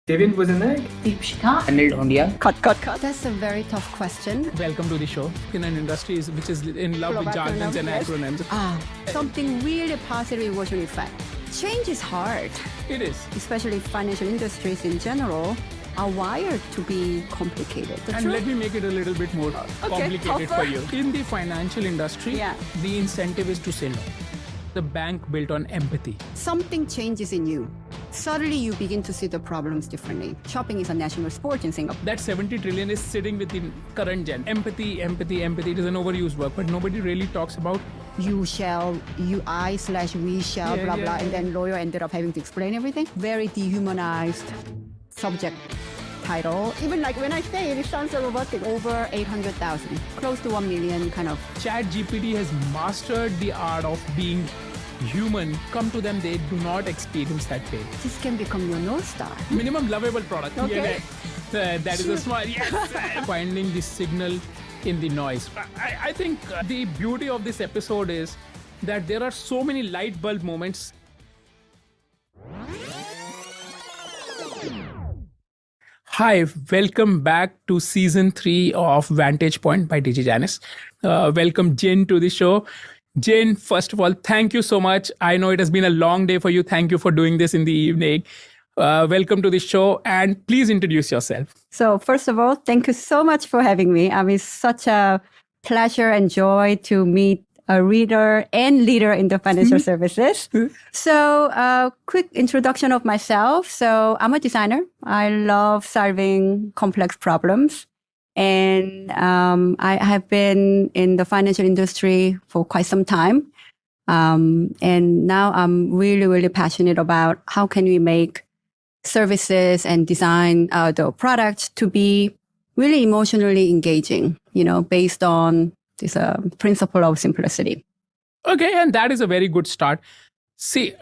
Deviant was an egg. Deepshika. Cut. That's a very tough question. Welcome to the show. In an industry which is in love with jargons and acronyms. Something really positive emotional effect. Change is hard, It is. especially financial industries in general are wired to be complicated. The And truth- let me make it a little bit more complicated for you. In the financial industry, Yeah. the incentive is to say no. The bank built on empathy. Something changes in you. Suddenly you begin to see the problems differently. Shopping is a national sport in Singapore. That 70 trillion is sitting within current gen. Empathy. It is an overused word, but nobody really talks about. I/we shall, blah, blah. And then lawyer ended up having to explain everything. Very dehumanized subject title. Even like when I say it sounds so robotic. Over 800,000, close to 1 million kind of. ChatGPT has mastered the art of being human. Come to them, they do not experience that pain. This can become your North Star. Minimum lovable product. Okay. That is a smart. Yes. Finding the signal in the noise. I think the beauty of this episode is that there are so many light bulb moments. Hi, welcome back to season 3 of Vantage Point by Digijanus. Welcome Jin to the show. Jin, first of all, thank you so much. I know it has been a long day for you. Thank you for doing this in the evening. Welcome to the show, and please introduce yourself. So first of all, thank you so much for having me. I mean, it's such a pleasure and joy to meet a reader and leader in the financial services. So quick introduction of myself. So I'm a designer. I love solving complex problems. And I have been in the financial industry for quite some time. And now I'm really, really passionate about how can we make services and design the products to be really emotionally engaging, based on this principle of simplicity. Okay, and that is a very good start. See,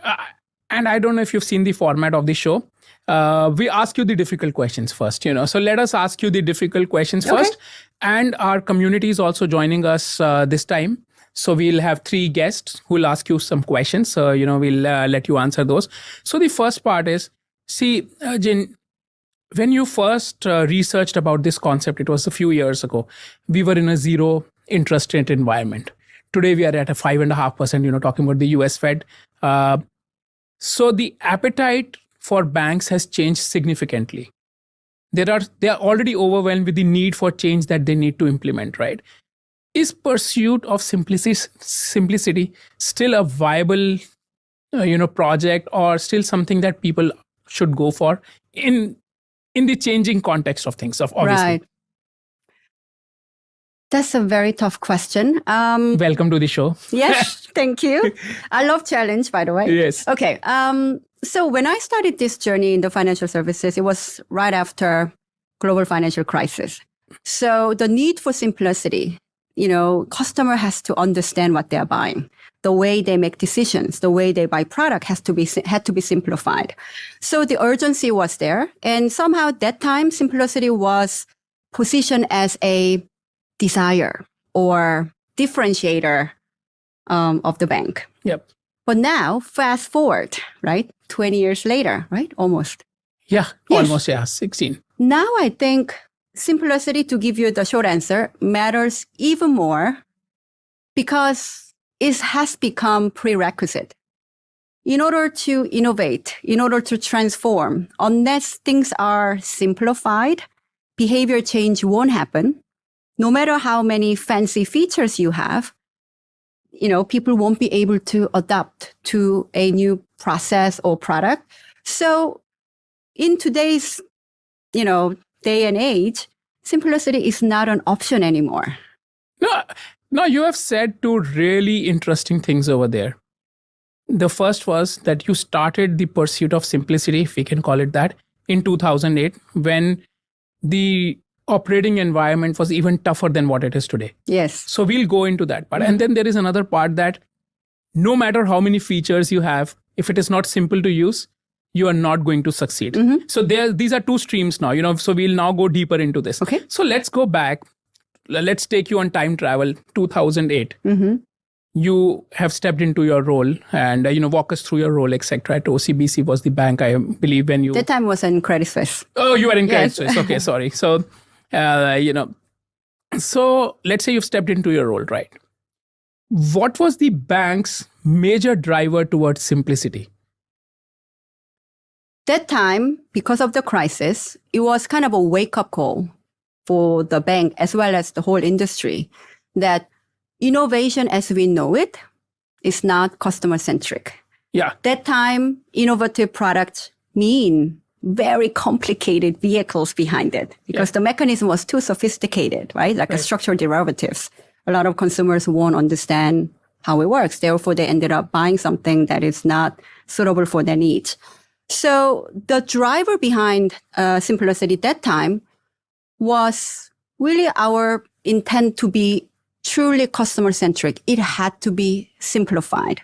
and I don't know if you've seen the format of the show. We ask you the difficult questions first, So let us ask you the difficult questions first. And our community is also joining us this time. So we'll have 3 guests who will ask you some questions. So, we'll let you answer those. So the first part is, see, Jin, when you first researched about this concept, it was a few years ago. We were in a zero interest rate environment. Today, we are at a 5.5%, talking about the US Fed. So the appetite for banks has changed significantly. They are already overwhelmed with the need for change that they need to implement, right? Is pursuit of simplicity still a viable, project, or still something that people should go for in the changing context of things, obviously? Right. That's a very tough question. Welcome to the show. Yes, thank you. I love challenge, by the way. Yes. Okay. So when I started this journey in the financial services, it was right after global financial crisis. So the need for simplicity, customer has to understand what they're buying. The way they make decisions, the way they buy product had to be simplified. So the urgency was there. And somehow at that time, simplicity was positioned as a desire or differentiator of the bank. Yep. But now, fast forward, right? 20 years later, right? Almost. Yeah, Yes. almost, 16. Now I think simplicity, to give you the short answer, matters even more because it has become prerequisite. In order to innovate, in order to transform, unless things are simplified, behavior change won't happen. No matter how many fancy features you have, people won't be able to adapt to a new process or product. So in today's, day and age, simplicity is not an option anymore. No, you have said 2 really interesting things over there. The first was that you started the pursuit of simplicity, if we can call it that, in 2008, when the operating environment was even tougher than what it is today. Yes. So we'll go into that part. And then there is another part that no matter how many features you have, if it is not simple to use, you are not going to succeed. So these are 2 streams now, so we'll now go deeper into this. Okay. So let's go back. Let's take you on time travel, 2008. you have stepped into your role and, walk us through your role, etc. At OCBC was the bank, I believe, when you... That time was in Credit Suisse. Oh, you were in Credit Yes. Suisse. Okay, sorry. So, so let's say you've stepped into your role, right? What was the bank's major driver towards simplicity? That time, because of the crisis, it was kind of a wake-up call for the bank as well as the whole industry that innovation as we know it is not customer-centric. Yeah. That time, innovative products mean very complicated vehicles behind it because the mechanism was too sophisticated, right? Like a structural derivatives. A lot of consumers won't understand how it works. Therefore, they ended up buying something that is not suitable for their needs. So the driver behind Simplicity that time was really our intent to be truly customer-centric. It had to be simplified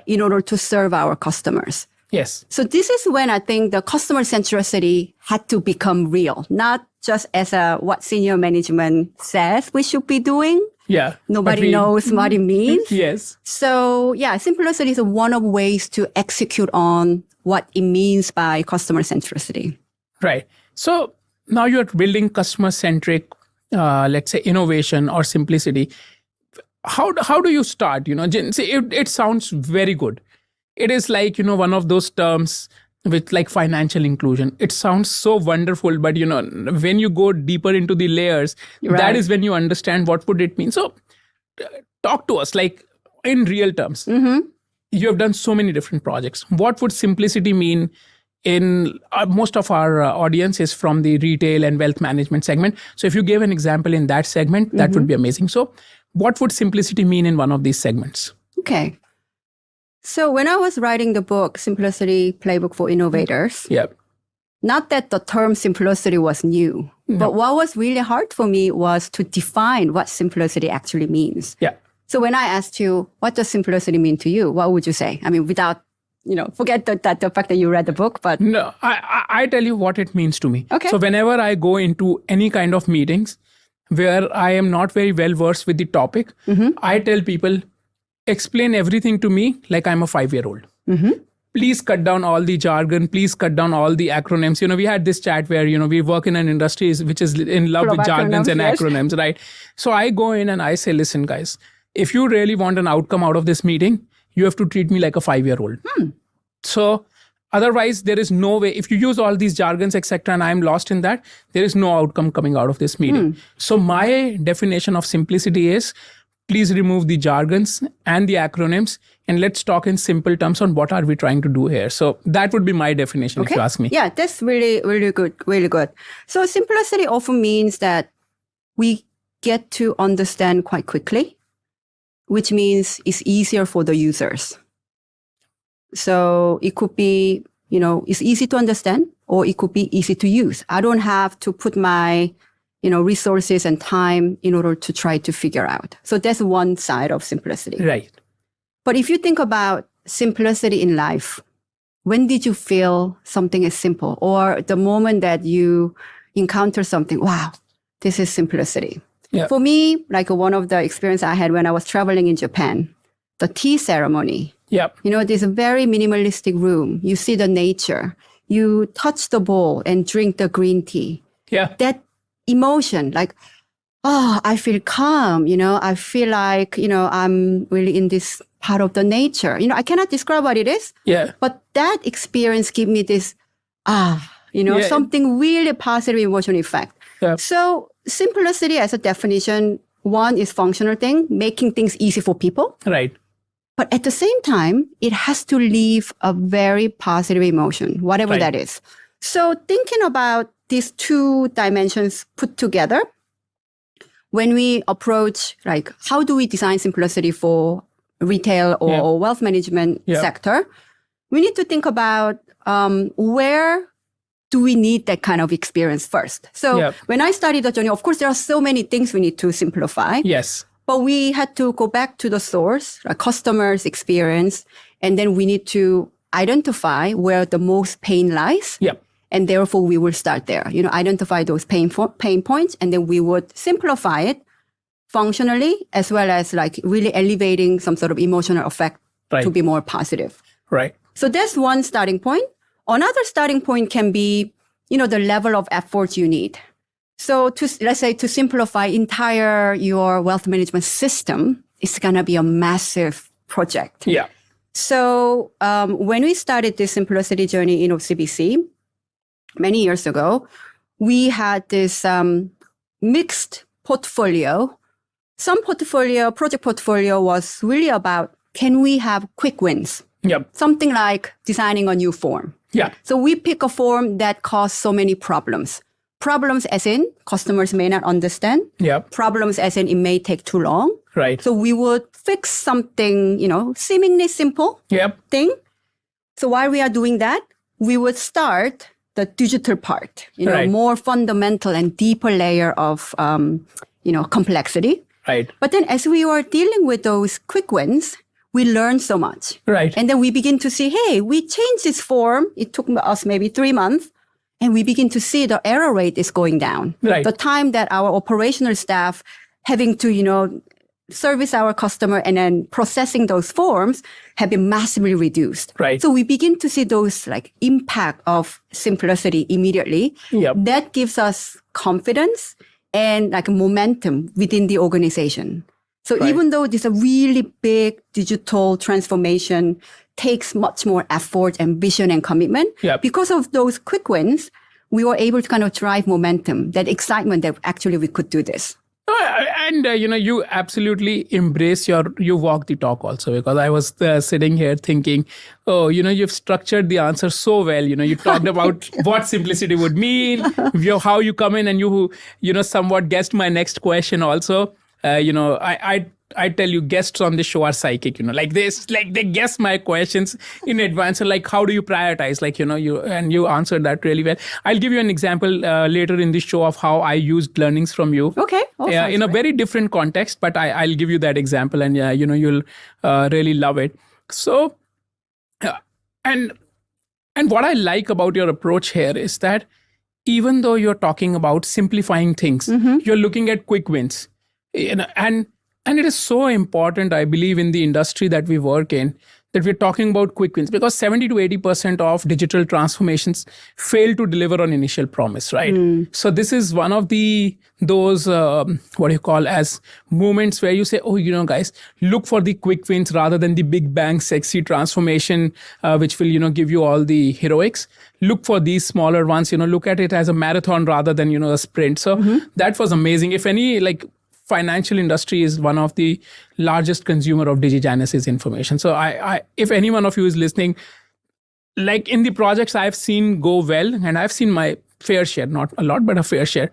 in order to serve our customers. Yes. So this is when I think the customer centricity had to become real, not just as what senior management says we should be doing. Yeah. Nobody knows what it means. Yes. So simplicity is one of ways to execute on what it means by customer centricity. Right. So now you're building customer-centric, let's say, innovation or simplicity. How do you start? Jin, see, it sounds very good. It is like, one of those terms with like financial inclusion. It sounds so wonderful, but when you go deeper into the layers, that is when you understand what would it mean. So talk to us like in real terms. Mm-hmm. You have done so many different projects. What would simplicity mean in most of our audience is from the retail and wealth management segment. So if you gave an example in that segment, that would be amazing. So what would simplicity mean in one of these segments? Okay. So when I was writing the book, Simplicity Playbook for Innovators, not that the term simplicity was new, but what was really hard for me was to define what simplicity actually means. Yeah. So when I asked you, what does simplicity mean to you? What would you say? I mean, without, forget the fact that you read the book, but... No, I tell you what it means to me. Okay. So whenever I go into any kind of meetings where I am not very well versed with the topic, I tell people, explain everything to me like I'm a 5-year-old. Please cut down all the jargon. Please cut down all the acronyms. We had this chat where, we work in an industry which is in love with jargons and acronyms, right? So I go in and I say, listen, guys, if you really want an outcome out of this meeting, you have to treat me like a 5-year-old. So otherwise, there is no way. If you use all these jargons, etc., and I'm lost in that, there is no outcome coming out of this meeting. So my definition of simplicity is, please remove the jargons and the acronyms and let's talk in simple terms on what are we trying to do here. So that would be my definition if you ask me. Yeah, that's really, really good. Really good. So simplicity often means that we get to understand quite quickly, which means it's easier for the users. So it could be, it's easy to understand or it could be easy to use. I don't have to put my resources and time in order to try to figure out. So that's one side of simplicity. Right. But if you think about simplicity in life, when did you feel something is simple? Or the moment that you encounter something, wow, this is simplicity. Yeah. For me, like one of the experience I had when I was traveling in Japan, the tea ceremony. Yep. This very minimalistic room. You see the nature. You touch the bowl and drink the green tea. Yeah. That emotion, like, I feel calm, I feel like, I'm really in this part of the nature. You know, I cannot describe what it is. Yeah. But that experience gave me this, something really positive emotional effect. Yeah. So simplicity as a definition, one is functional thing, making things easy for people. Right. But at the same time, it has to leave a very positive emotion, whatever Right. that is. So thinking about these two dimensions put together, when we approach, like, how do we design simplicity for retail or wealth management sector, we need to think about where do we need that kind of experience first. So when I started the journey, of course, there are so many things we need to simplify. Yes. But we had to go back to the source, like customer's experience, and then we need to identify where the most pain lies. Yep. And therefore, we will start there, identify those pain points, and then we would simplify it functionally, as well as like really elevating some sort of emotional effect Right. to be more positive. Right. So that's one starting point. Another starting point can be, the level of effort you need. So let's say to simplify entire your wealth management system, it's going to be a massive project. Yeah. So when we started this simplicity journey in OCBC many years ago, we had this mixed portfolio. Some project portfolio was really about, can we have quick wins? Yep. Something like designing a new form. Yeah. So we pick a form that caused so many problems. Problems as in customers may not understand. Yep. Problems as in it may take too long. Right. So we would fix something, seemingly simple Yep. thing. So while we are doing that, we would start the digital part, Right. more fundamental and deeper layer of, complexity. Right. But then as we were dealing with those quick wins, we learned so much. Right. And then we begin to see, hey, we changed this form. It took us maybe 3 months. And we begin to see the error rate is going down. Right. The time that our operational staff having to, service our customer and then processing those forms have been massively reduced. Right. So we begin to see those like impact of simplicity immediately. Yep. That gives us confidence and like momentum within the organization. So Right. even though this is a really big digital transformation, takes much more effort and vision and commitment, Yep. because of those quick wins, we were able to kind of drive momentum, that excitement that actually we could do this. And you absolutely embrace you walk the talk also, because I was sitting here thinking, oh, you've structured the answer so well. You talked about what simplicity would mean, how you come in, and you somewhat guessed my next question also. I tell you, guests on the show are psychic, they guess my questions in advance. And like, how do you prioritize? You answered that really well. I'll give you an example later in the show of how I used learnings from you. Okay. In a very different context, but I'll give you that example, and you'll really love it. So, and what I like about your approach here is that even though you're talking about simplifying things, you're looking at quick wins. And it is so important, I believe, in the industry that we work in, that we're talking about quick wins, because 70 to 80% of digital transformations fail to deliver on initial promise, right? So this is one of those as moments where you say, oh, guys, look for the quick wins rather than the big bang, sexy transformation, which will, give you all the heroics. Look for these smaller ones, look at it as a marathon rather than, a sprint. So that was amazing. If any, financial industry is one of the largest consumer of Digijanus' information. So I if any one of you is listening, like in the projects I've seen go well, and I've seen my fair share, not a lot, but a fair share.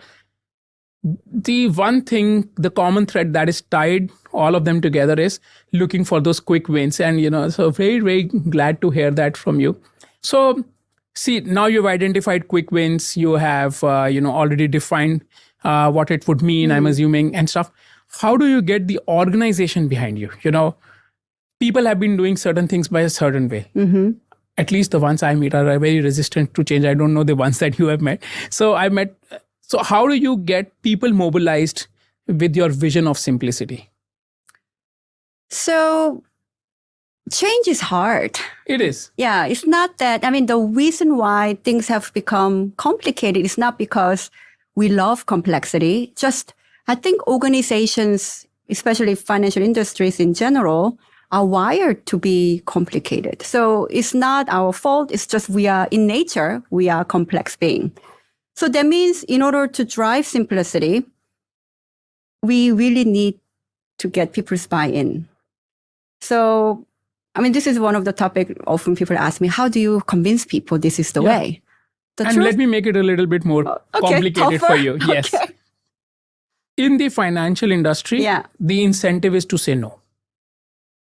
The one thing, the common thread that is tied all of them together is looking for those quick wins. And, so very, very glad to hear that from you. So see, now you've identified quick wins. You have, already defined what it would mean, I'm assuming, and stuff. How do you get the organization behind you? People have been doing certain things by a certain way. At least the ones I meet are very resistant to change. I don't know the ones that you have met. So how do you get people mobilized with your vision of simplicity? So change is hard. It is. Yeah, it's not that. The reason why things have become complicated is not because we love complexity. Just, I think organizations, especially financial industries in general, are wired to be complicated. So it's not our fault. It's just we are complex being. So that means in order to drive simplicity, we really need to get people's buy-in. So, this is one of the topics often people ask me, how do you convince people this is the way? Let me make it a little bit more complicated for you. Yes. Okay. In the financial industry, the incentive is to say no.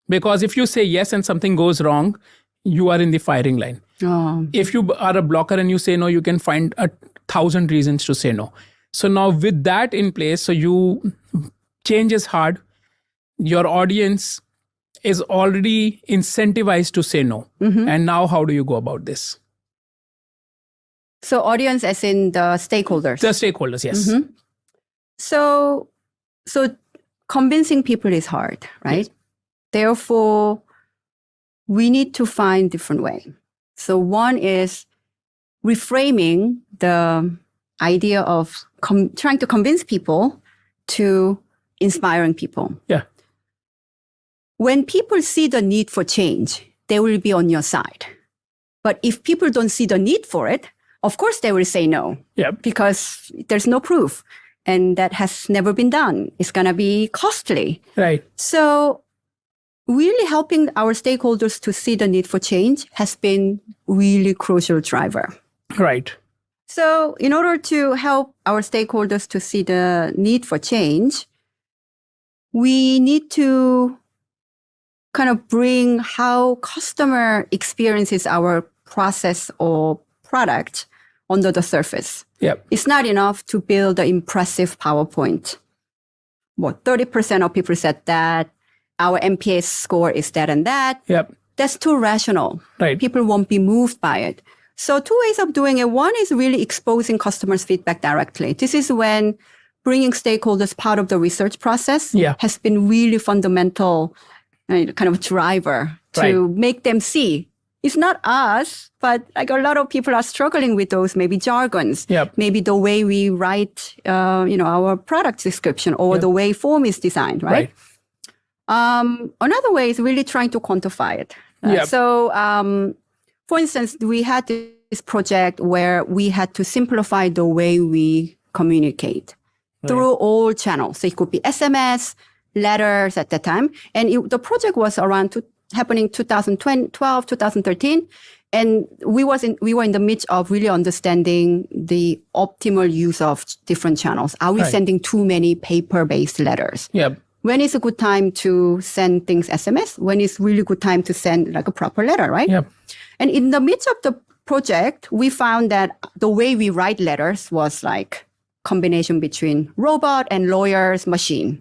Because if you say yes and something goes wrong, you are in the firing line. Oh. If you are a blocker and you say no, you can find 1,000 reasons to say no. So now with that in place, change is hard. Your audience is already incentivized to say no. And now how do you go about this? So audience as in the stakeholders? The stakeholders, yes. So convincing people is hard, right? Yes. Therefore, we need to find different way. So one is reframing the idea of trying to convince people to inspiring people. Yeah. When people see the need for change, they will be on your side. But if people don't see the need for it, of course they will say no. Yeah. Because there's no proof. And that has never been done. It's going to be costly. Right. So really helping our stakeholders to see the need for change has been really crucial driver. Right. So in order to help our stakeholders to see the need for change, we need to kind of bring how customer experiences our process or product under the surface. Yep. It's not enough to build an impressive PowerPoint. 30% of people said that. Our NPS score is that and that. Yep. That's too rational. Right. People won't be moved by it. So two ways of doing it. One is really exposing customers' feedback directly. This is when bringing stakeholders part of the research process has been really fundamental kind of driver to make them see. It's not us, but like a lot of people are struggling with those maybe jargons, maybe the way we write, our product description or the way form is designed, right? Another way is really trying to quantify it. So, for instance, we had this project where we had to simplify the way we communicate through all channels. So it could be SMS, letters at that time. And the project was happening 2012, 2013. And we were in the midst of really understanding the optimal use of different channels. Are we sending too many paper-based letters? When is a good time to send things SMS? When is really good time to send like a proper letter, right? And in the midst of the project, we found that the way we write letters was like combination between robot and lawyer's machine.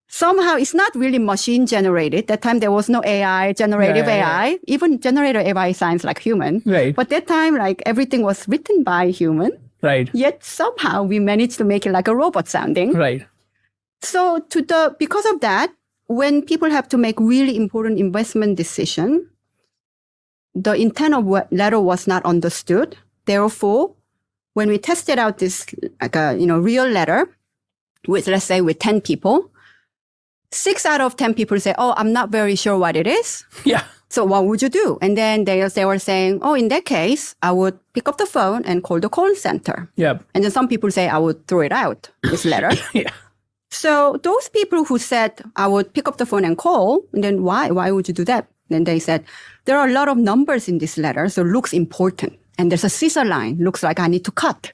Somehow it's not really machine generated. That time there was no AI, generative AI. Even generative AI sounds like human. But that time, like everything was written by human. Yet somehow we managed to make it like a robot sounding. So because of that, when people have to make really important investment decision, the intent of what letter was not understood. Therefore, when we tested out this like a real letter with, let's say, with 10 people, 6 out of 10 people say, "Oh, I'm not very sure what it is." So what would you do? And then they were saying, "Oh, in that case, I would pick up the phone and call the call center." And then some people say, "I would throw it out, this letter." So those people who said, "I would pick up the phone and call," and then why? Why would you do that? Then they said, "There are a lot of numbers in this letter, so it looks important. And there's a scissor line, looks like I need to cut.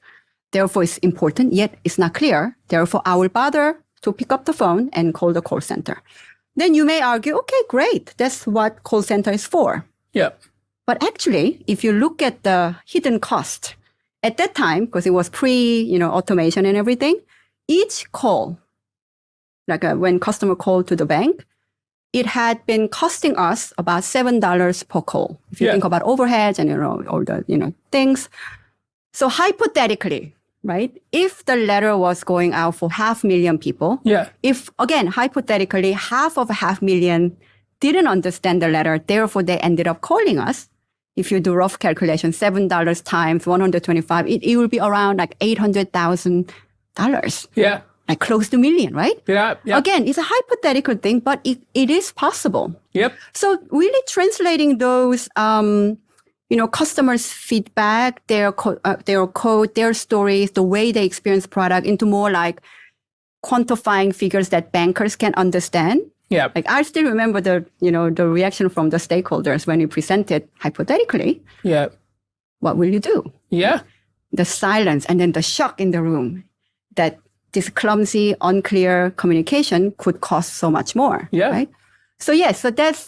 Therefore, it's important, yet it's not clear. Therefore, I will bother to pick up the phone and call the call center." Then you may argue, okay, great. That's what call center is for. But actually, if you look at the hidden cost at that time, because it was automation and everything, each call, like when customer called to the bank, it had been costing us about $7 per call. If you think about overheads and all the things. So hypothetically, right? If the letter was going out for 500,000 people, if again hypothetically half of 500,000 didn't understand the letter, therefore they ended up calling us. If you do rough calculation, $7 times 125, it will be around like $800,000. Like close to $1 million, right? Again, it's a hypothetical thing, but it is possible. So really translating those, customers' feedback, their code, their stories, the way they experience product into more like quantifying figures that bankers can understand. Like I still remember the reaction from the stakeholders when we presented hypothetically. What will you do? The silence and then the shock in the room that this clumsy, unclear communication could cost so much more. Right? So so that's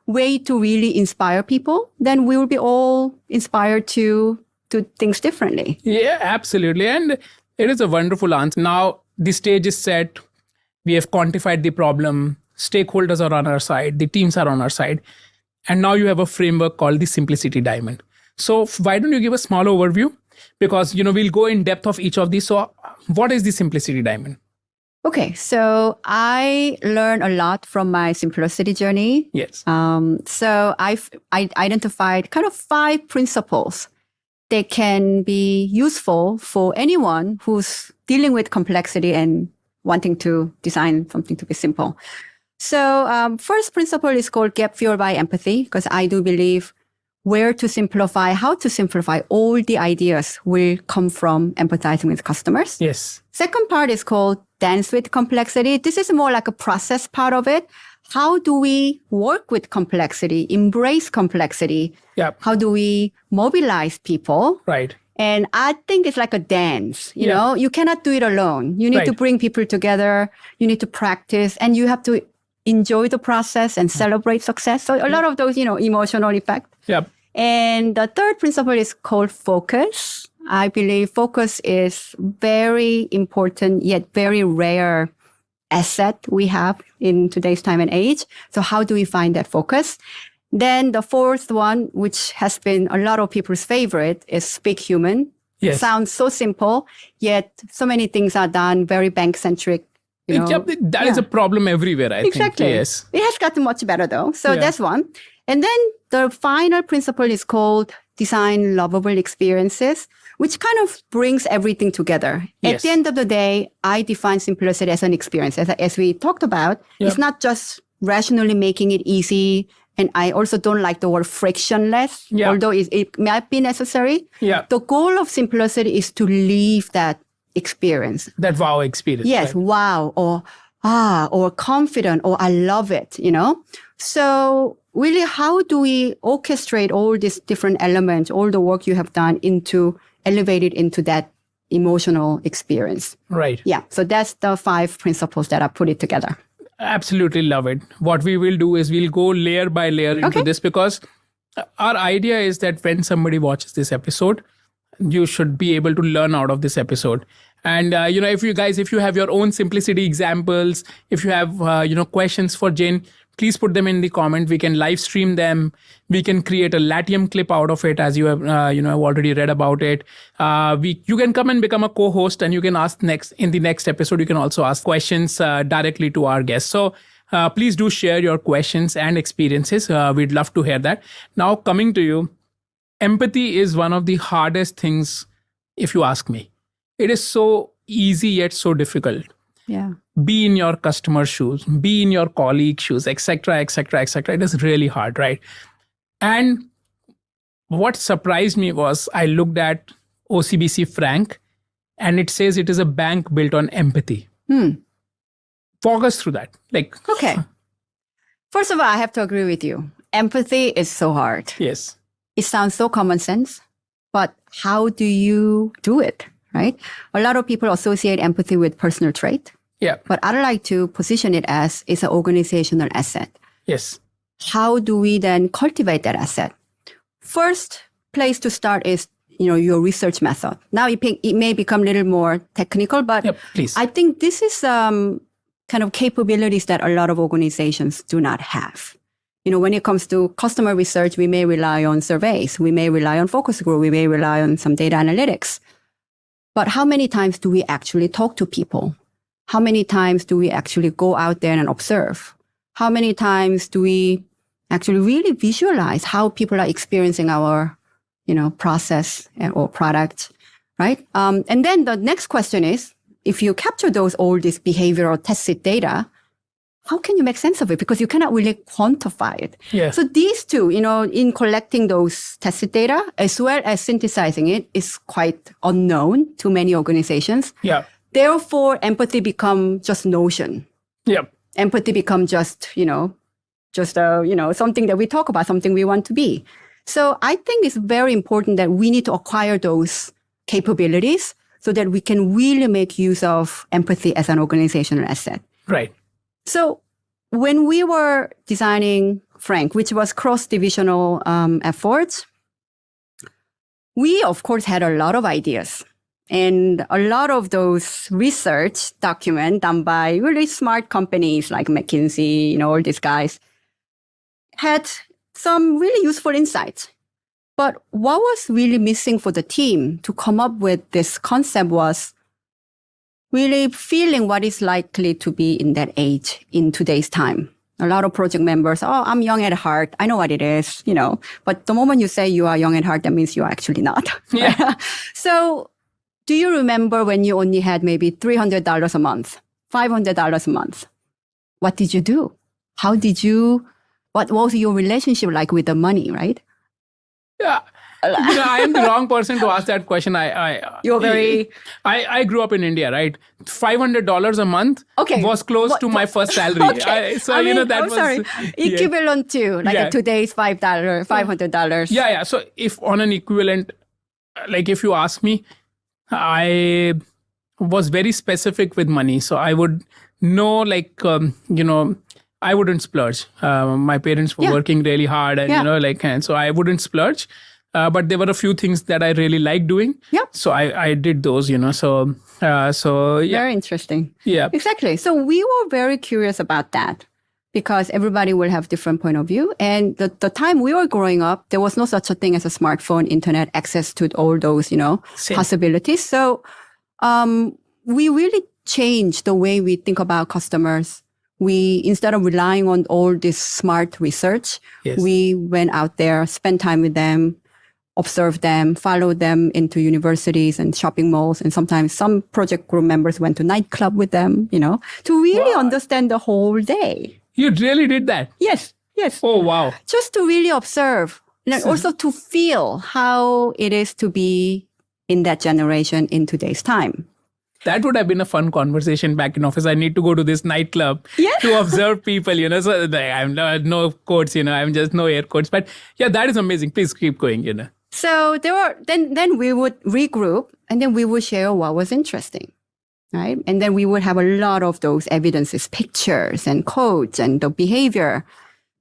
way to really inspire people. Then we will be all inspired to do things differently. Absolutely. And it is a wonderful answer. Now the stage is set. We have quantified the problem. Stakeholders are on our side. The teams are on our side. And now you have a framework called the Simplicity Diamond. So why don't you give a small overview? Because, we'll go in depth of each of these. So what is the Simplicity Diamond? Okay, so I learned a lot from my Simplicity journey. Yes. So I identified kind of 5 principles that can be useful for anyone who's dealing with complexity and wanting to design something to be simple. So first principle is called get fueled by empathy, because I do believe where to simplify, how to simplify, all the ideas will come from empathizing with customers. Yes. Second part is called dance with complexity. This is more like a process part of it. How do we work with complexity, embrace complexity? Yeah. How do we mobilize people? Right. And I think it's like a dance, you know, you cannot do it alone. You need to bring people together. You need to practice, and you have to enjoy the process and celebrate success. So a lot of those, emotional effects. Yep. And the third principle is called focus. I believe focus is very important, yet very rare asset we have in today's time and age. So how do we find that focus? Then the fourth one, which has been a lot of people's favorite, is speak human. Yes. It sounds so simple, yet so many things are done very bank-centric. That is a problem everywhere, I think. Exactly. Yes. It has gotten much better though. So that's one. And then the final principle is called design lovable experiences, which kind of brings everything together. Yes. At the end of the day, I define simplicity as an experience. As we talked about, it's not just rationally making it easy. And I also don't like the word frictionless, although it might be necessary. Yeah. The goal of simplicity is to leave that experience. That wow experience. Yes, right? wow, or confident, or I love it, So really, how do we orchestrate all these different elements, all the work you have done elevate it into that emotional experience? Right. Yeah, so that's the 5 principles that I put it together. Absolutely love it. What we will do is we'll go layer by layer into this, because our idea is that when somebody watches this episode, you should be able to learn out of this episode. And, if you have your own simplicity examples, if you have, questions for Jin, please put them in the comment. We can live stream them. We can create a Latium clip out of it, as you have, have already read about it. You can come and become a co-host, and you can ask in the next episode, you can also ask questions directly to our guests. So please do share your questions and experiences. We'd love to hear that. Now, coming to you, empathy is one of the hardest things, if you ask me. It is so easy yet so difficult. Yeah. Be in your customer's shoes, be in your colleague's shoes, etc., etc., etc. It is really hard, right? And what surprised me was I looked at OCBC Frank, and it says it is a bank built on empathy. Walk us through that. Okay. First of all, I have to agree with you. Empathy is so hard. Yes. It sounds so common sense, but how do you do it, right? A lot of people associate empathy with personal trait. Yeah. But I'd like to position it as it's an organizational asset. Yes. How do we then cultivate that asset? First place to start is, your research method. Now it may become a little more technical, but please. I think this is kind of capabilities that a lot of organizations do not have. When it comes to customer research, we may rely on surveys, we may rely on focus group, we may rely on some data analytics. But how many times do we actually talk to people? How many times do we actually go out there and observe? How many times do we actually really visualize how people are experiencing our, process or product, right? And then the next question is, if you capture all this behavioral tested data, how can you make sense of it? Because you cannot really quantify it. Yeah. So these two, in collecting those tested data, as well as synthesizing it, is quite unknown to many organizations. Yeah. Therefore, empathy become just notion. Yeah. Empathy become just, something that we talk about, something we want to be. So I think it's very important that we need to acquire those capabilities so that we can really make use of empathy as an organizational asset. Right. So when we were designing Frank, which was cross-divisional efforts, we, of course, had a lot of ideas. And a lot of those research documents done by really smart companies like McKinsey, all these guys, had some really useful insights. But what was really missing for the team to come up with this concept was, really feeling what is likely to be in that age in today's time. A lot of project members, I'm young at heart. I know what it is, But the moment you say you are young at heart, that means you are actually not. Yeah. So do you remember when you only had maybe $300 a month, $500 a month? What did you do? What was your relationship like with the money, right? Yeah. I am the wrong person to ask that question. I grew up in India, right? $500 a month was close to my first salary. Equivalent to today's $500. Yeah. So if on an equivalent, like if you ask me, I was very specific with money. So I would know, I wouldn't splurge. My parents were working really hard and, so I wouldn't splurge. But there were a few things that I really liked doing. Yeah. So I did those, So Very interesting. Yeah. Exactly. So we were very curious about that because everybody will have different point of view. And the time we were growing up, there was no such a thing as a smartphone, internet, access to all those, Same. possibilities. So we really changed the way we think about customers. We, instead of relying on all this smart research, we went out there, spent time with them, observe them, follow them into universities and shopping malls. And sometimes some project group members went to nightclub with them, to really understand the whole day. You really did that? Yes. Oh, wow. Just to really observe and also to feel how it is to be in that generation in today's time. That would have been a fun conversation back in office. I need to go to this nightclub to observe people, So I'm no quotes, I'm just no air quotes. But yeah, that is amazing. Please keep going, So then we would regroup and then we would share what was interesting, right? And then we would have a lot of those evidences, pictures and codes and the behavior.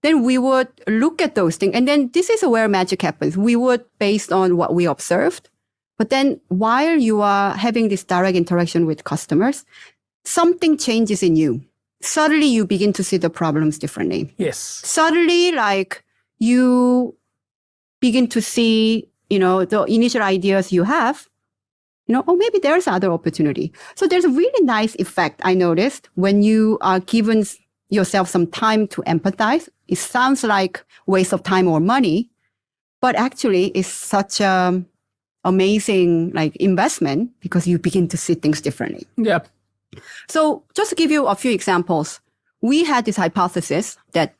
Then we would look at those things. And then this is where magic happens. We would, based on what we observed, but then while you are having this direct interaction with customers, something changes in you. Suddenly you begin to see the problems differently. Yes. Suddenly, you begin to see, the initial ideas you have, maybe there's other opportunity. So there's a really nice effect I noticed when you are given yourself some time to empathize. It sounds like waste of time or money, but actually it's such a amazing investment because you begin to see things differently. Yeah. So just to give you a few examples, we had this hypothesis that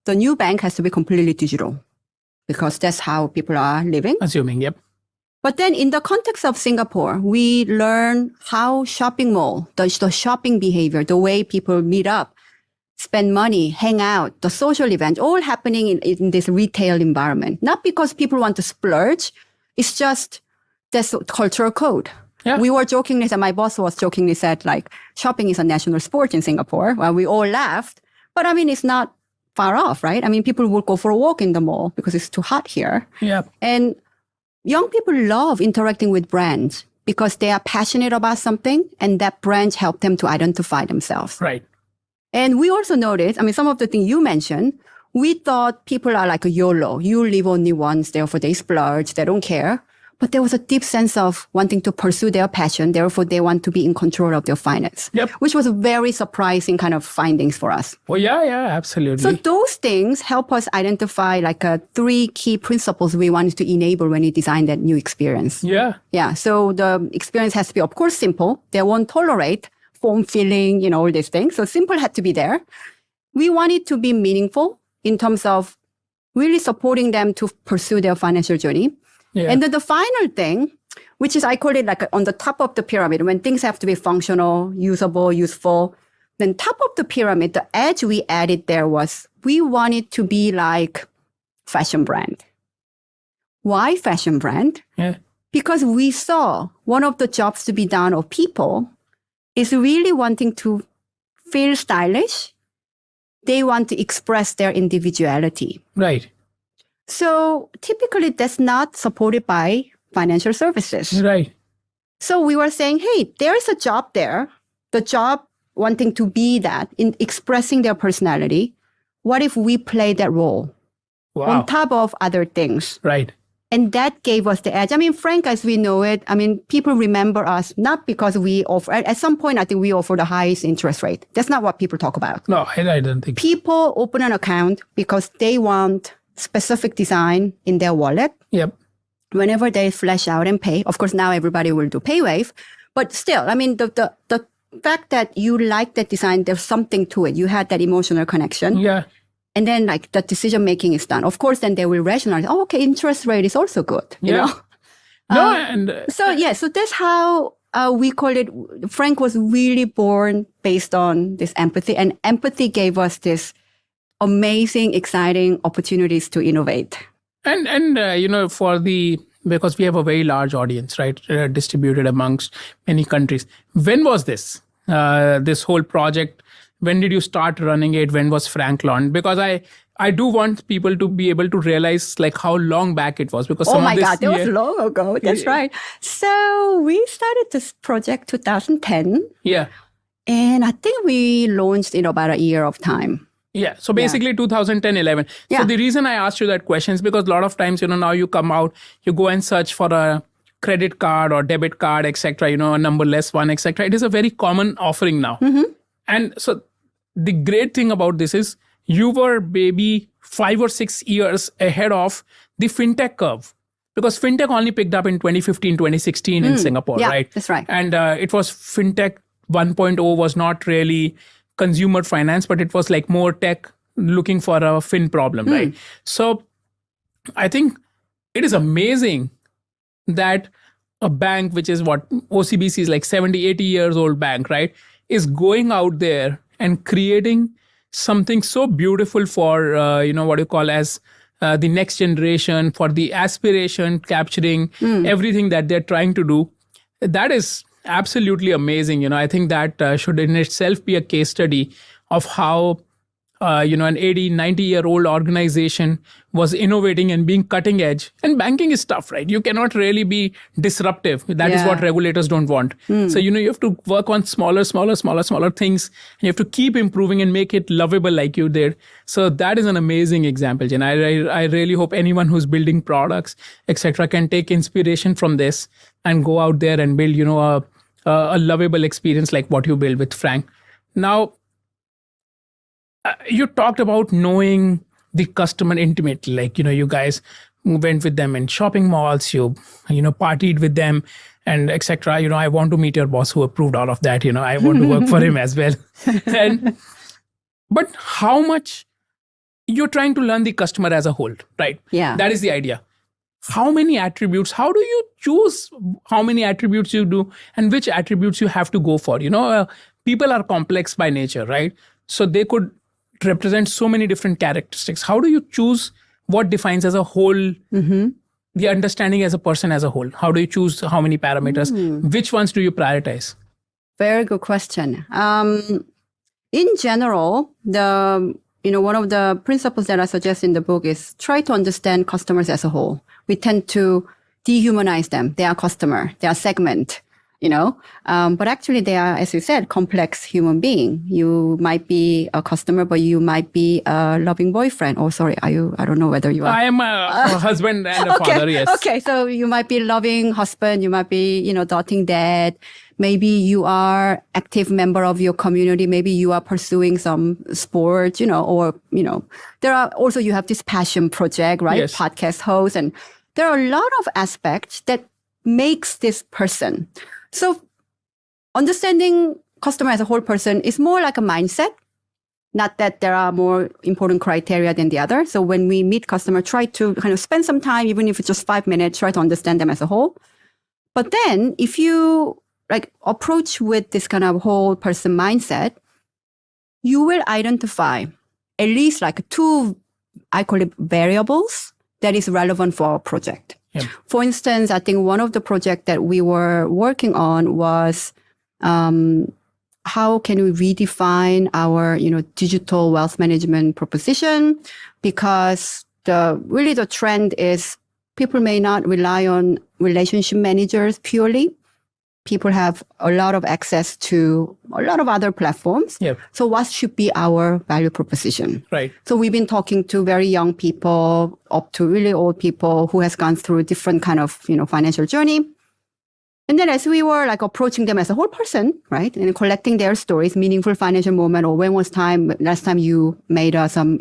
the new bank has to be completely digital because that's how people are living. Assuming, yep. But then in the context of Singapore, we learn how shopping mall, the shopping behavior, the way people meet up, spend money, hang out, the social event, all happening in this retail environment. Not because people want to splurge. It's just that's cultural code. Yeah. We were jokingly, my boss was jokingly said, shopping is a national sport in Singapore. Well, we all laughed. But it's not far off, right? People will go for a walk in the mall because it's too hot here. Yeah. And young people love interacting with brands because they are passionate about something and that brand help them to identify themselves. Right. And we also noticed, some of the things you mentioned, we thought people are like a YOLO. You live only once, therefore they splurge, they don't care. But there was a deep sense of wanting to pursue their passion. Therefore, they want to be in control of their finance, which was a very surprising kind of findings for us. Well, yeah, absolutely. So those things help us identify 3 key principles we wanted to enable when we design that new experience. Yeah. Yeah. So the experience has to be, of course, simple. They won't tolerate form filling, all these things. So simple had to be there. We want it to be meaningful in terms of really supporting them to pursue their financial journey. Yeah. And then the final thing, which is, I call it on the top of the pyramid, when things have to be functional, usable, useful, then top of the pyramid, the edge we added there was, we want it to be like fashion brand. Why fashion brand? Yeah. Because we saw one of the jobs to be done of people is really wanting to feel stylish. They want to express their individuality. Right. So typically that's not supported by financial services. Right. So we were saying, hey, there's a job there, the job wanting to be that in expressing their personality. What if we play that role Wow. on top of other things? Right. And that gave us the edge. I mean, Frank, as we know it, I mean, people remember us not because we offer, at some point, I think we offer the highest interest rate. That's not what people talk about. No, I don't think. People open an account because they want specific design in their wallet. Yep. Whenever they flash out and pay. Of course, now everybody will do PayWave. But still, I mean, the fact that you like that design, there's something to it. You had that emotional connection. Yeah. And then like the decision making is done. Of course, then they will rationalize, oh, okay, interest rate is also good. You know? No, and So that's how we call it. Frank was really born based on this empathy, and empathy gave us this amazing, exciting opportunities to innovate. And because we have a very large audience, right, distributed amongst many countries. When was this? This whole project? When did you start running it? When was Frank launched? Because I do want people to be able to realize like how long back it was. Because oh my God, that was long ago. That's right. So we started this project 2010. Yeah. And I think we launched in about a year of time. Yeah. So basically 2010, 11. Yeah. So the reason I asked you that question is because a lot of times, now you come out, you go and search for a credit card or debit card, etc., a numberless one, etc. It is a very common offering now. Mm-hmm. And so the great thing about this is you were maybe 5 or 6 years ahead of the fintech curve, because fintech only picked up in 2015, 2016 in Singapore, yeah, right? That's right. And it was fintech 1.0 was not really consumer finance, but it was like more tech looking for a fin problem, right? So I think it is amazing that a bank, which is what OCBC is like 70, 80 years old bank, right, is going out there and creating something so beautiful for, what you call as the next generation, for the aspiration, capturing everything that they're trying to do. That is absolutely amazing. I think that should in itself be a case study of how, an 80, 90-year-old organization was innovating and being cutting edge. And banking is tough, right? You cannot really be disruptive. That is what regulators don't want. So, you have to work on smaller things. And you have to keep improving and make it lovable like you did. So that is an amazing example, Jin. I really hope anyone who's building products, etc., can take inspiration from this and go out there and build, a lovable experience like what you build with Frank. Now, you talked about knowing the customer intimately, like, you guys went with them in shopping malls, you partied with them and etc. I want to meet your boss who approved all of that. I want to work for him as well. But how much you're trying to learn the customer as a whole, right? Yeah. That is the idea. How many attributes, how do you choose how many attributes you do and which attributes you have to go for? People are complex by nature, right? So they could represent so many different characteristics. How do you choose what defines as a whole, the understanding as a person as a whole? How do you choose how many parameters? Which ones do you prioritize? Very good question. In general, one of the principles that I suggest in the book is try to understand customers as a whole. We tend to dehumanize them. They are customer, they are segment, but actually they are, as you said, complex human being. You might be a customer, but you might be a loving boyfriend. Oh, sorry. I don't know whether you are. I am a husband and a father, yes. Okay. So you might be a loving husband. You might be, doting dad. Maybe you are active member of your community. Maybe you are pursuing some sport, there are also, you have this passion project, right? Yes. Podcast host. And there are a lot of aspects that makes this person. So understanding customer as a whole person is more like a mindset, not that there are more important criteria than the other. So when we meet customer, try to kind of spend some time, even if it's just 5 minutes, try to understand them as a whole. But then if you approach with this kind of whole person mindset, you will identify at least 2, I call it variables that is relevant for our project. Yep. For instance, I think one of the projects that we were working on was how can we redefine our, digital wealth management proposition? Because the trend is people may not rely on relationship managers purely. People have a lot of access to a lot of other platforms. Yep. So what should be our value proposition? Right. So we've been talking to very young people up to really old people who has gone through different kind of, financial journey. And then as we were like approaching them as a whole person, right, and collecting their stories, meaningful financial moment, or when was last time you made some,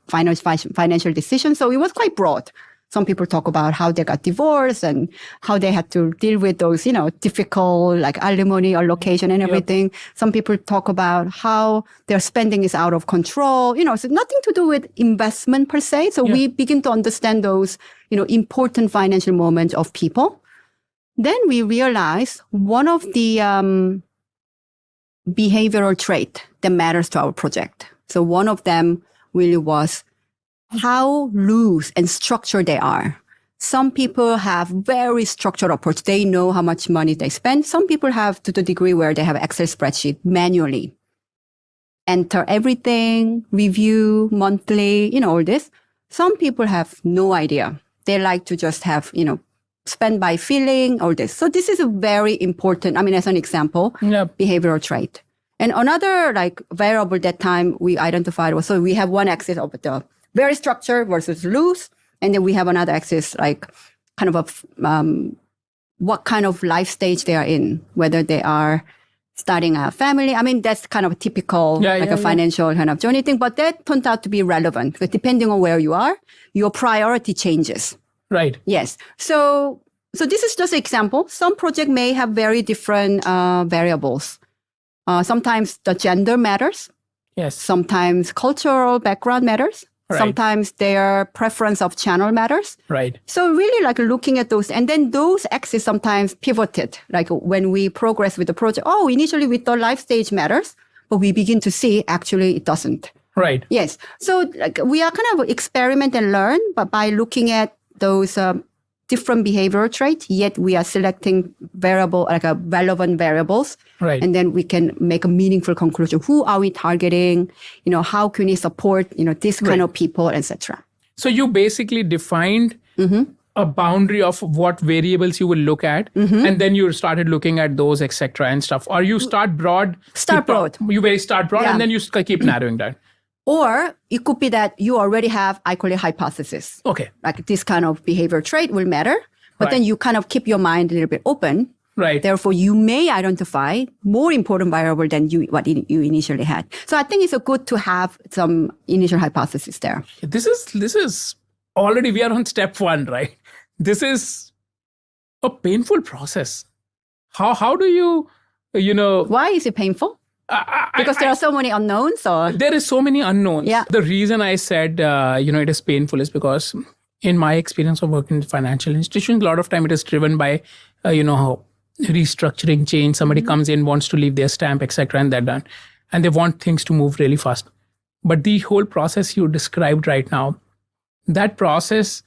financial decisions. So it was quite broad. Some people talk about how they got divorced and how they had to deal with those, difficult like alimony allocation and everything. Yep. Some people talk about how their spending is out of control, so nothing to do with investment per se. So we begin to understand those, important financial moments of people. Then we realized one of the behavioral trait that matters to our project. So one of them really was how loose and structured they are. Some people have very structured approach. They know how much money they spend. Some people have to the degree where they have Excel spreadsheet manually. Enter everything, review monthly, all this. Some people have no idea. They like to just have, spend by feeling, all this. So this is a very important, as an example, behavioral trait. And another like variable that time we identified was, so we have one axis of the very structured versus loose. And then we have another axis, like kind of what kind of life stage they are in, whether they are starting a family. That's kind of a typical, a financial kind of journey thing, but that turned out to be relevant because depending on where you are, your priority changes. Right. Yes. So this is just an example. Some project may have very different variables. Sometimes the gender matters. Yes. Sometimes cultural background matters. Right. Sometimes their preference of channel matters. Right. So really like looking at those, and then those axes sometimes pivoted. Like when we progress with the project, initially we thought life stage matters, but we begin to see actually it doesn't. Right. Yes. So like we are kind of experiment and learn, but by looking at those different behavioral traits, yet we are selecting relevant variables. Right. And then we can make a meaningful conclusion. Who are we targeting? How can we support, this kind of people, etc. So you basically defined a boundary of what variables you will look at, and then you started looking at those, etc. and stuff. Or you start broad. You start broad, and then you keep narrowing down. Or it could be that you already have, I call it hypothesis. Okay. Like this kind of behavior trait will matter, but then you kind of keep your mind a little bit open. Right. Therefore, you may identify more important variable than what you initially had. So I think it's good to have some initial hypothesis there. This is already, we are on step 1, right? This is a painful process. How do you, Why is it painful? Because there are so many unknowns, or there is so many unknowns. Yeah. The reason I said it is painful is because in my experience of working in financial institutions, a lot of time it is driven by restructuring change. Somebody comes in, wants to leave their stamp, etc., and they're done, and they want things to move really fast. But the whole process you described right now, that process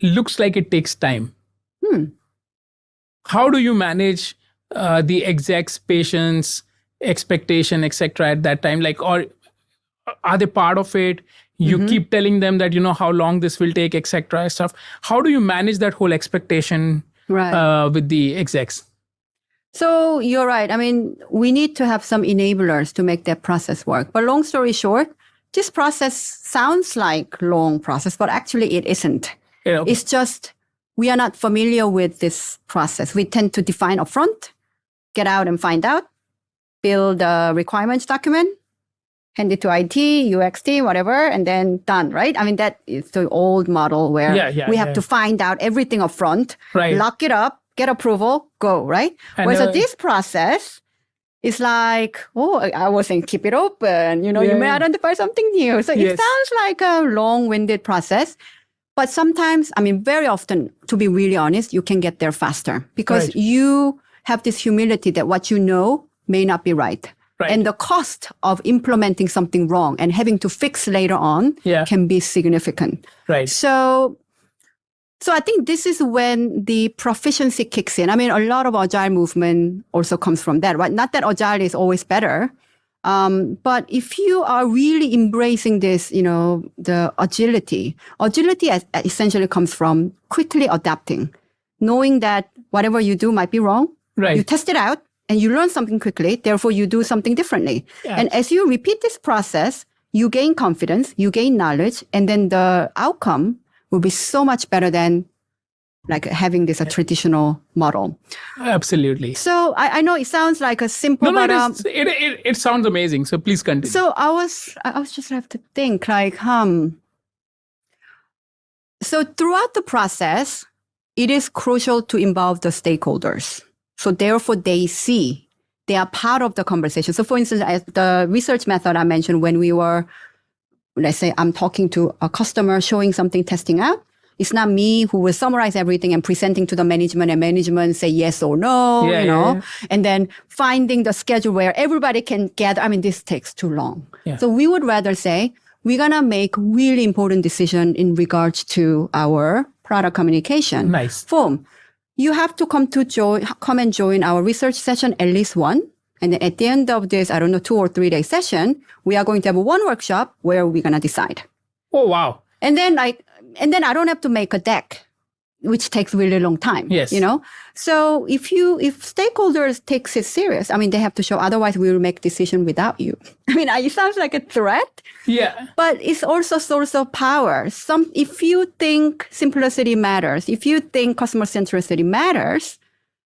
looks like it takes time. How do you manage the execs, patience, expectation, etc. at that time? Like, or are they part of it? You keep telling them that how long this will take, etc. stuff. How do you manage that whole expectation with the execs? So you're right. We need to have some enablers to make that process work. But long story short, this process sounds like long process, but actually it isn't. It's just we are not familiar with this process. We tend to define upfront, get out and find out, build a requirements document, hand it to IT, UXT, whatever, and then done, right? That is the old model where we have to find out everything up front, lock it up, get approval, go, right? So this process is like, I was saying, keep it open, you may identify something new. So it sounds like a long-winded process. But sometimes, very often, to be really honest, you can get there faster because you have this humility that what you know may not be right. And the cost of implementing something wrong and having to fix later on can be significant. Right. So I think this is when the proficiency kicks in. A lot of agile movement also comes from that, right? Not that agile is always better. But if you are really embracing this, the agility essentially comes from quickly adapting, knowing that whatever you do might be wrong. Right. You test it out. and you learn something quickly. Therefore, you do something differently. Yeah. And as you repeat this process, you gain confidence, you gain knowledge, and then the outcome will be so much better than like having this a traditional model. Absolutely. So I know it sounds like a simple, No, but it sounds amazing. So please continue. so I was just have to think like, So throughout the process, it is crucial to involve the stakeholders. So therefore, they are part of the conversation. So for instance, as the research method I mentioned, when we were, let's say I'm talking to a customer, showing something, testing out, it's not me who will summarize everything and presenting to the management and management say yes or no, and then finding the schedule where everybody can gather. I mean, this takes too long. Yeah. So we would rather say, we're going to make really important decision in regards to our product communication. Nice. Form. You have to come and join our research session, at least one. And then at the end of this, 2 or 3 day session, we are going to have one workshop where we're going to decide. Oh, wow. And then I don't have to make a deck, which takes really long time. Yes. So if stakeholders takes it serious, I mean, they have to show, otherwise we will make decision without you. I mean, it sounds like a threat. Yeah. But it's also a source of power. If you think simplicity matters, if you think customer centricity matters,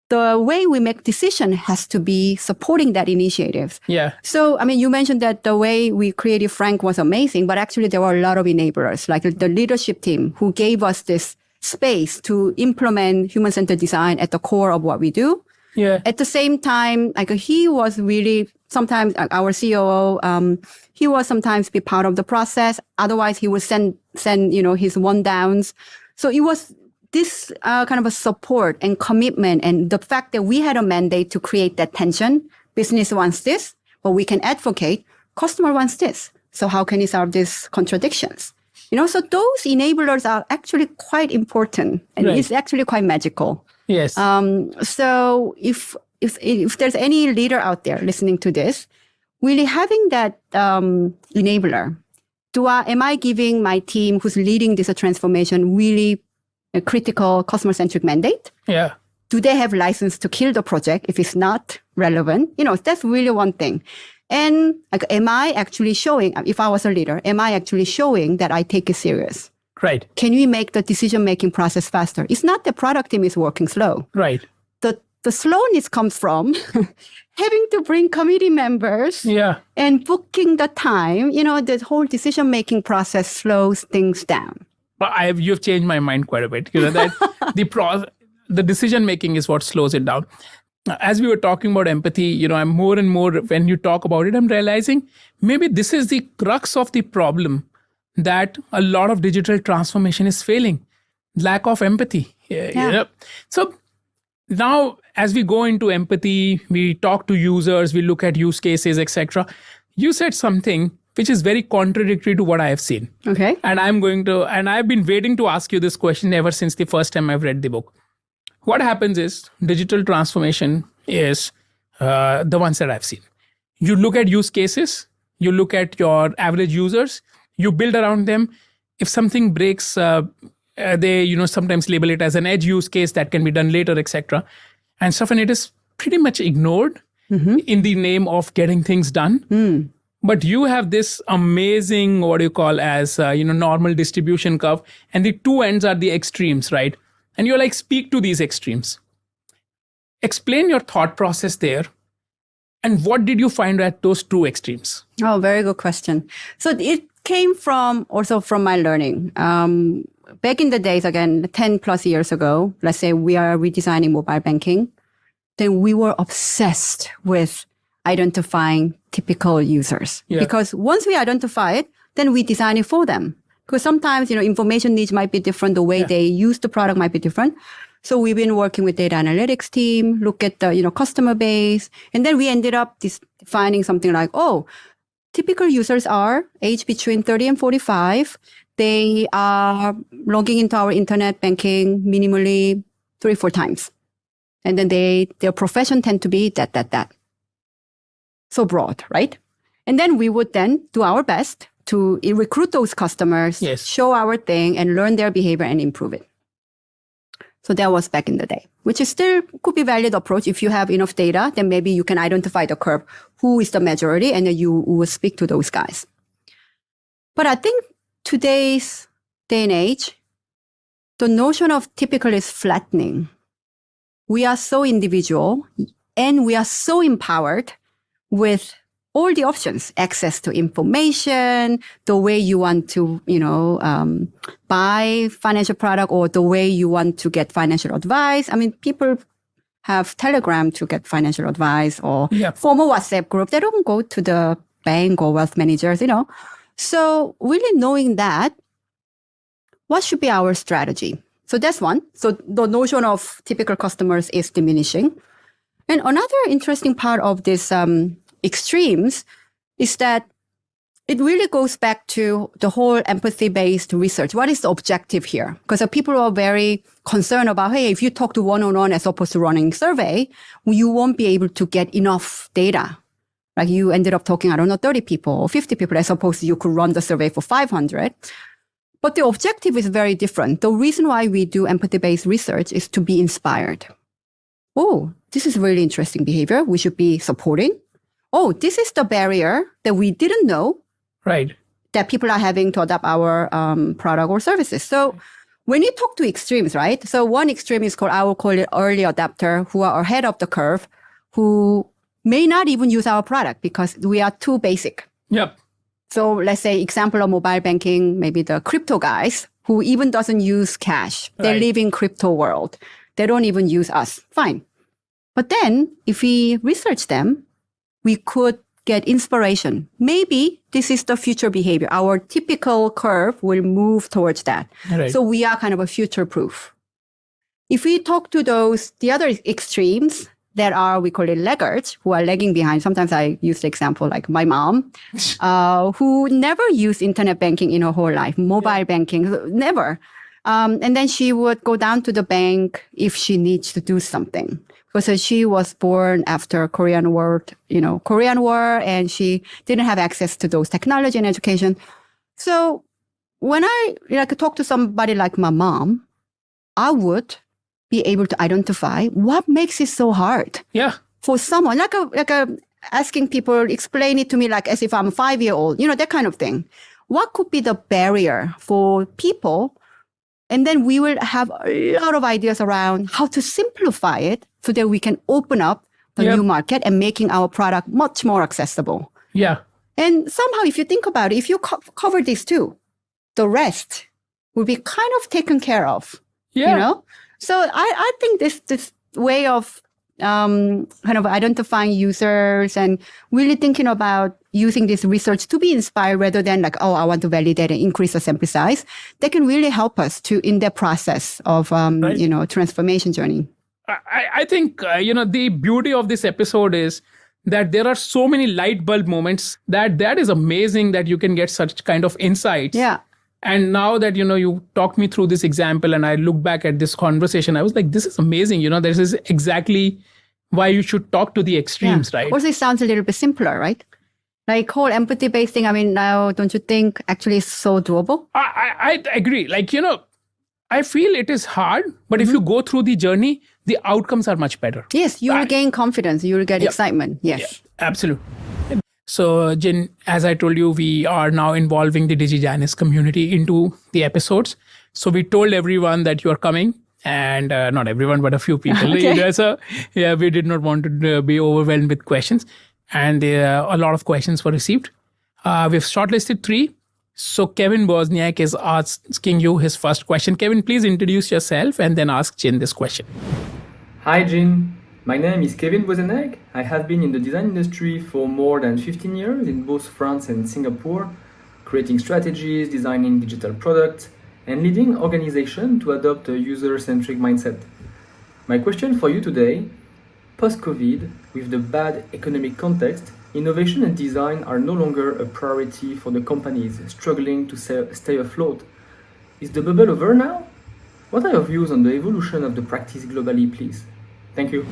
the way we make decision has to be supporting that initiative. Yeah. So, I mean, you mentioned that the way we created Frank was amazing, but actually there were a lot of enablers, like the leadership team who gave us this space to implement human-centered design at the core of what we do. Yeah. At the same time, like he was really sometimes our COO, he was sometimes be part of the process. Otherwise, he would send his one downs. So it was this kind of a support and commitment, and the fact that we had a mandate to create that tension. Business wants this, but we can advocate. Customer wants this. So how can we solve these contradictions? So those enablers are actually quite important, and it's actually quite magical. Yes. So if there's any leader out there listening to this, really having that enabler, am I giving my team who's leading this transformation really a critical customer-centric mandate? Yeah. Do they have license to kill the project if it's not relevant? That's really one thing. And am I actually showing, if I was a leader, am I actually showing that I take it serious? Right. Can we make the decision-making process faster? It's not the product team is working slow. Right. The slowness comes from having to bring committee members and booking the time. The whole decision-making process slows things down. But you've changed my mind quite a bit. That the decision making is what slows it down. As we were talking about empathy, I'm more and more, when you talk about it, I'm realizing maybe this is the crux of the problem that a lot of digital transformation is failing. Lack of empathy. Yeah. So now, as we go into empathy, we talk to users, we look at use cases, etc. You said something which is very contradictory to what I have seen. Okay. And I've been waiting to ask you this question ever since the first time I've read the book. What happens is digital transformation is the ones that I've seen. You look at use cases, you look at your average users, you build around them. If something breaks, they sometimes label it as an edge use case that can be done later, etc. And stuff, and it is pretty much ignored in the name of getting things done. But you have this amazing, what you call as, normal distribution curve. And the two ends are the extremes, right? And you're like, speak to these extremes. Explain your thought process there. And what did you find at those two extremes? Oh, very good question. So it came also from my learning. Back in the days, again, 10 plus years ago, let's say we are redesigning mobile banking. Then we were obsessed with identifying typical users. Yeah. Because once we identify it, then we design it for them. Because sometimes, information needs might be different. The way they use the product might be different. So we've been working with data analytics team, look at the, customer base. And then we ended up defining something like, typical users are age between 30 and 45. They are logging into our internet banking minimally 3-4 times. And then their profession tend to be that. So broad, right? And then we would then do our best to recruit those customers, show our thing and learn their behavior and improve it. So that was back in the day, which is still could be valid approach. If you have enough data, then maybe you can identify the curve, who is the majority, and then you will speak to those guys. But I think today's day and age, the notion of typical is flattening. We are so individual and we are so empowered with all the options, access to information, the way you want to, buy financial product or the way you want to get financial advice. I mean, people have Telegram to get financial advice or form a WhatsApp group. They don't go to the bank or wealth managers, So really knowing that, what should be our strategy? So that's one. So the notion of typical customers is diminishing. And another interesting part of this extremes is that it really goes back to the whole empathy-based research. What is the objective here? Because people are very concerned about, hey, if you talk to one-on-one as opposed to running survey, you won't be able to get enough data. Like you ended up talking, 30 people or 50 people as opposed to you could run the survey for 500. But the objective is very different. The reason why we do empathy-based research is to be inspired. Oh, this is really interesting behavior. We should be supporting. Oh, this is the barrier that we didn't know. Right. That people are having to adopt our product or services. So when you talk to extremes, right? So one extreme is I will call it early adopter, who are ahead of the curve, who may not even use our product because we are too basic. Yep. So let's say example of mobile banking, maybe the crypto guys who even doesn't use cash. They live in crypto world. They don't even use us. Fine. But then if we research them, we could get inspiration. Maybe this is the future behavior. Our typical curve will move towards that. Right. So we are kind of a future proof. If we talk to the other extremes that are, we call it laggards, who are lagging behind. Sometimes I use the example like my mom, who never used internet banking in her whole life, mobile banking, never. And then she would go down to the bank if she needs to do something. Because she was born after Korean War, and she didn't have access to those technology and education. So when I talk to somebody like my mom, I would be able to identify what makes it so hard. Yeah. For someone asking people, explain it to me like as if I'm a 5-year-old, that kind of thing. What could be the barrier for people? And then we will have a lot of ideas around how to simplify it so that we can open up the new market and making our product much more accessible. Yeah. And somehow, if you think about it, if you cover these two, the rest will be kind of taken care of. Yeah. So I think this way of kind of identifying users and really thinking about using this research to be inspired rather than like, I want to validate and increase the sample size, that can really help us in the process of, transformation journey. I think, the beauty of this episode is that there are so many light bulb moments that is amazing that you can get such kind of insights. Yeah. And now that, you talked me through this example and I look back at this conversation, I was like, this is amazing. This is exactly why you should talk to the extremes, right? Also, it sounds a little bit simpler, right? Like whole empathy-based thing, now don't you think actually it's so doable? I agree. I feel it is hard, but if you go through the journey, the outcomes are much better. Yes, you will gain confidence. You will get excitement. Yes. Yeah, absolutely. So, Jin, as I told you, we are now involving the Digijanus community into the episodes. So we told everyone that you are coming, and not everyone, but a few people. Okay. So, we did not want to be overwhelmed with questions. And a lot of questions were received. We've shortlisted 3. So Kevin Wozniak is asking you his first question. Kevin, please introduce yourself and then ask Jin this question. Hi, Jin. My name is Kevin Wozniak. I have been in the design industry for more than 15 years in both France and Singapore, creating strategies, designing digital products, and leading organizations to adopt a user-centric mindset. My question for you today, post-COVID, with the bad economic context, innovation and design are no longer a priority for the companies struggling to stay afloat. Is the bubble over now? What are your views on the evolution of the practice globally, please? Thank you.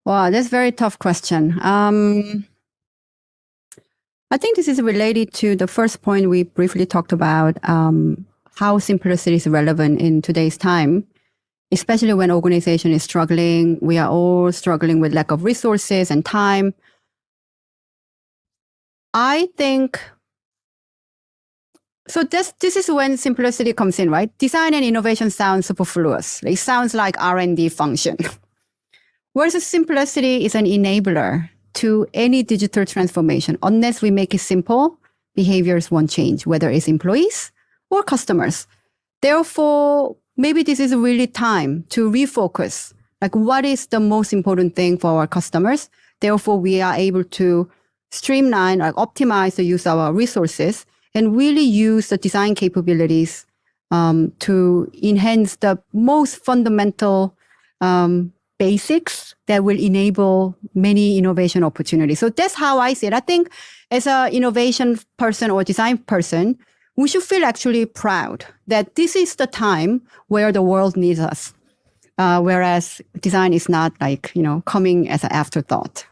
Wow, that's a very tough question. I think this is related to the first point we briefly talked about, how simplicity is relevant in today's time. especially when organization is struggling. We are all struggling with lack of resources and time. I think, so this is when simplicity comes in, right? Design and innovation sound superfluous. It sounds like R&D function. Whereas simplicity is an enabler to any digital transformation. Unless we make it simple, behaviors won't change, whether it's employees or customers. Therefore, maybe this is really time to refocus. Like, what is the most important thing for our customers? Therefore, we are able to streamline, like optimize the use of our resources and really use the design capabilities to enhance the most fundamental basics that will enable many innovation opportunities. So that's how I see it. I think as an innovation person or design person, we should feel actually proud that this is the time where the world needs us. Whereas design is not like, coming as an afterthought.